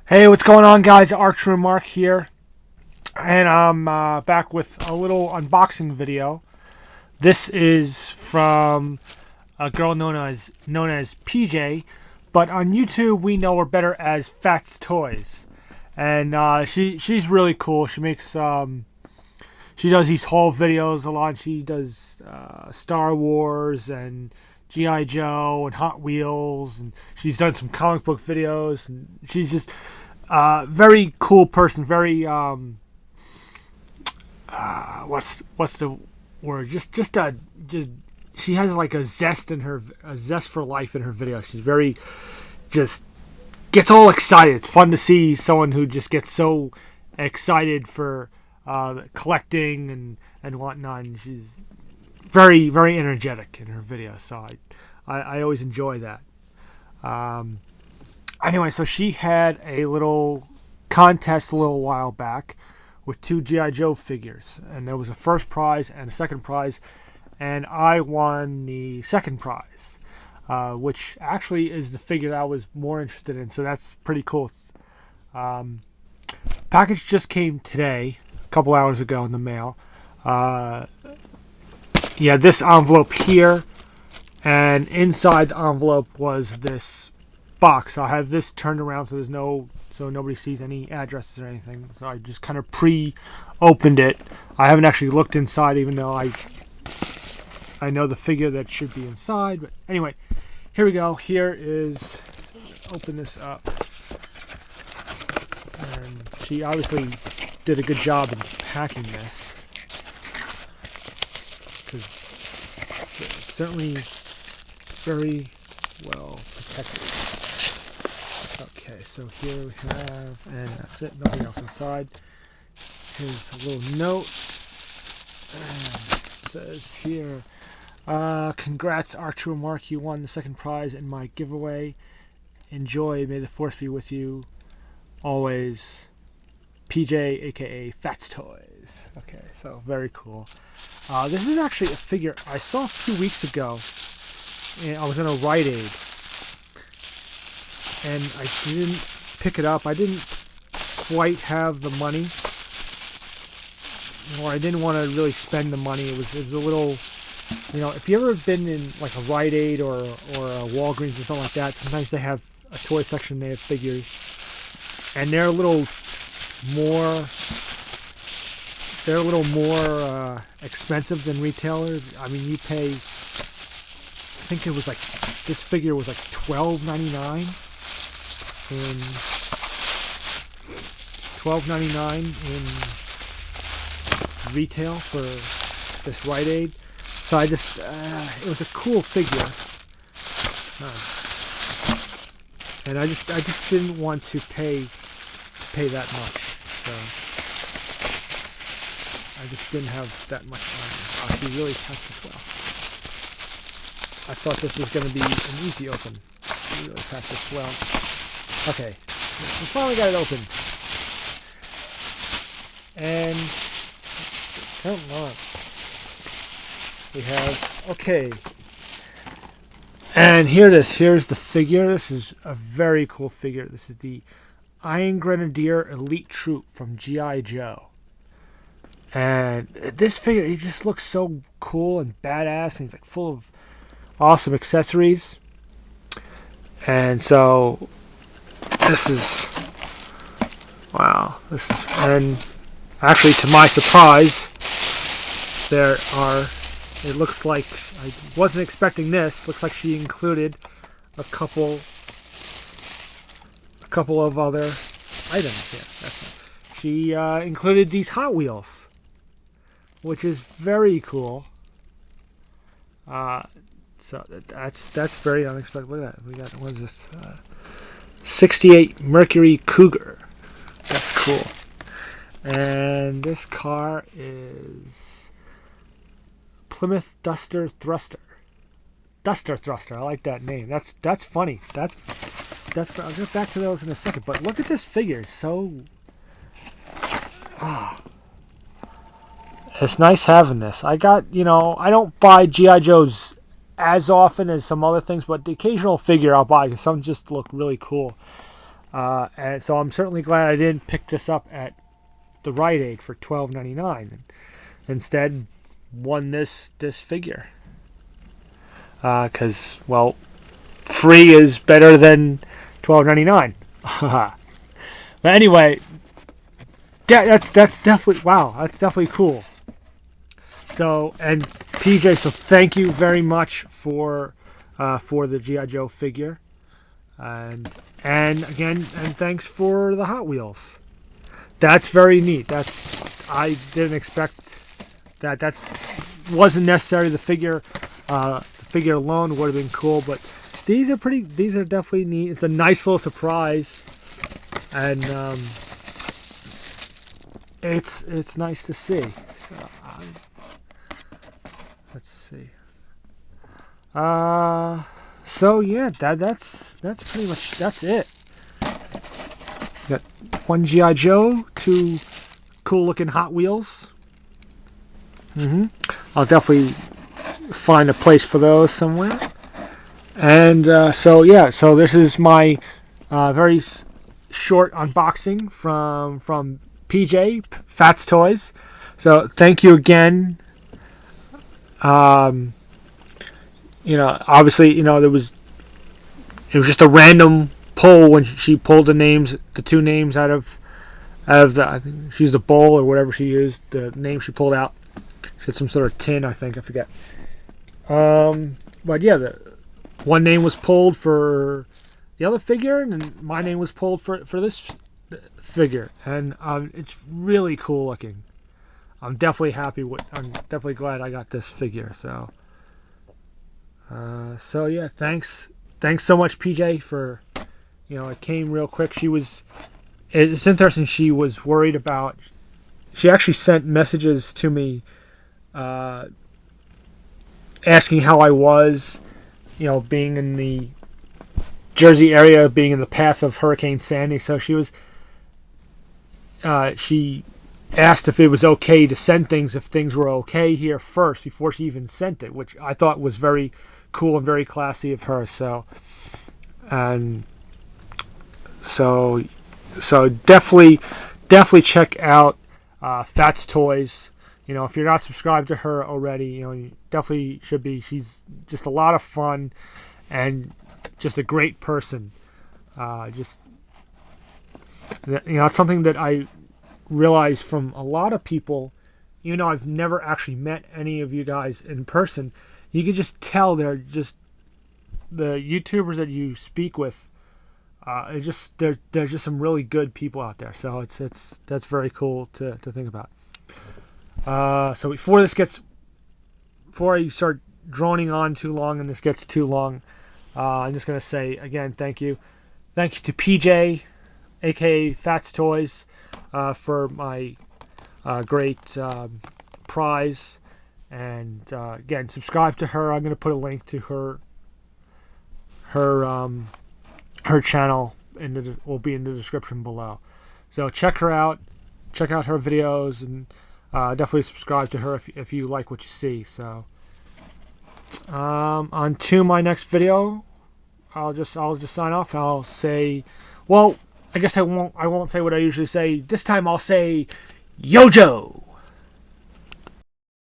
Hey, what's going on, guys? Archer and Mark here, and I'm back with a little unboxing video. This is from a girl known as PJ, but on YouTube we know her better as Phattztoyz, and she's really cool. She does these haul videos a lot. She does Star Wars and G.I. Joe and Hot Wheels, and she's done some comic book videos, and she's just very cool person. Very what's the word? Just she has like a zest for life in her videos. She's very just gets all excited. It's fun to see someone who just gets so excited for collecting and whatnot. And she's very, very energetic in her videos, so I always enjoy that. Anyway, so she had a little contest a little while back with two G.I. Joe figures, and there was a first prize and a second prize, and I won the second prize, which actually is the figure that I was more interested in, so that's pretty cool. Package just came today, a couple hours ago in the mail. Yeah, this envelope here, and inside the envelope was this box. I'll have this turned around so nobody sees any addresses or anything. So I just kind of pre-opened it. I haven't actually looked inside, even though I know the figure that should be inside. But anyway, here we go. Here is, open this up, and she obviously did a good job in packing this, because it's certainly very well protected. Okay, so here we have, and that's it, nothing else inside. Here's a little note, and it says here, congrats Archer and Mark, you won the second prize in my giveaway. Enjoy, may the force be with you always. PJ, aka Phattztoyz. Okay, so very cool. This is actually a figure I saw a few weeks ago. And I was in a Rite Aid, and I didn't pick it up. I didn't quite have the money, or I didn't want to really spend the money. It was a little, if you ever been in like a Rite Aid or a Walgreens or something like that, sometimes they have a toy section, they have figures, and they're a little more expensive than retailers. I mean, you pay, I think it was like, this figure was like $12.99 in retail for this Rite Aid. So I just it was a cool figure, and I just didn't want to pay that much. So I just didn't have that much money. She really packed this well. I thought this was going to be an easy open. She really packed this well. Okay, we finally got it open. And come on. We have, okay. And here it is. Here's the figure. This is a very cool figure. This is the Iron Grenadier Elite Troop from G.I. Joe. And this figure, he just looks so cool and badass, and he's like full of awesome accessories. And so this is, wow, and actually to my surprise, it looks like, I wasn't expecting this, looks like she included a couple of other items here. She included these Hot Wheels, which is very cool. So that's very unexpected. Look at that. We got, what is this? 68 Mercury Cougar. That's cool. And this car is Plymouth Duster Thruster. Duster Thruster. I like that name. That's funny. That's I'll get back to those in a second. But look at this figure. So it's nice having this. I got, I don't buy G.I. Joes as often as some other things, but the occasional figure I'll buy because some just look really cool. And so I'm certainly glad I didn't pick this up at the Rite Aid for $12.99, and instead won this figure. Because well, free is better than $12.99. But anyway, that's definitely, wow, that's definitely cool. So, and PJ, so thank you very much for the G.I. Joe figure, and again, and thanks for the Hot Wheels. That's very neat. I didn't expect that. Wasn't necessary. The figure alone would have been cool, but these are definitely neat. It's a nice little surprise, and it's nice to see. So, let's see. So yeah, that's pretty much it. Got one G.I. Joe, two cool looking Hot Wheels. I'll definitely find a place for those somewhere. And so yeah, so this is my very short unboxing from PJ Phattztoyz. So thank you again. Obviously, it was just a random pull when she pulled the two names out of the, I think she used a bowl or whatever she used, the name she pulled out. She had some sort of tin, I think, I forget. But yeah, the one name was pulled for the other figure, and my name was pulled for this figure, and it's really cool looking. I'm definitely glad I got this figure. So yeah, thanks so much, PJ, for, it came real quick. It's interesting. She was worried about. She actually sent messages to me, asking how I was, being in the Jersey area, being in the path of Hurricane Sandy. So she asked if it was okay to send things, if things were okay here first before she even sent it, which I thought was very cool and very classy of her. So definitely check out Phattztoyz. If you're not subscribed to her already, you definitely should be. She's just a lot of fun and just a great person. It's something that I realize from a lot of people, even though I've never actually met any of you guys in person. You can just tell they're just the YouTubers that you speak with. There's just some really good people out there. So that's very cool to think about. So before I start droning on too long and this gets too long, I'm just gonna say again, thank you to PJ, aka Phattztoyz, for my great prize. And again, subscribe to her. I'm going to put a link to her channel will be in the description below. So check her out. Check out her videos, and definitely subscribe to her if you like what you see. So on to my next video. I'll just sign off. I'll say, well, I guess I won't say what I usually say. This time I'll say, Yo Joe.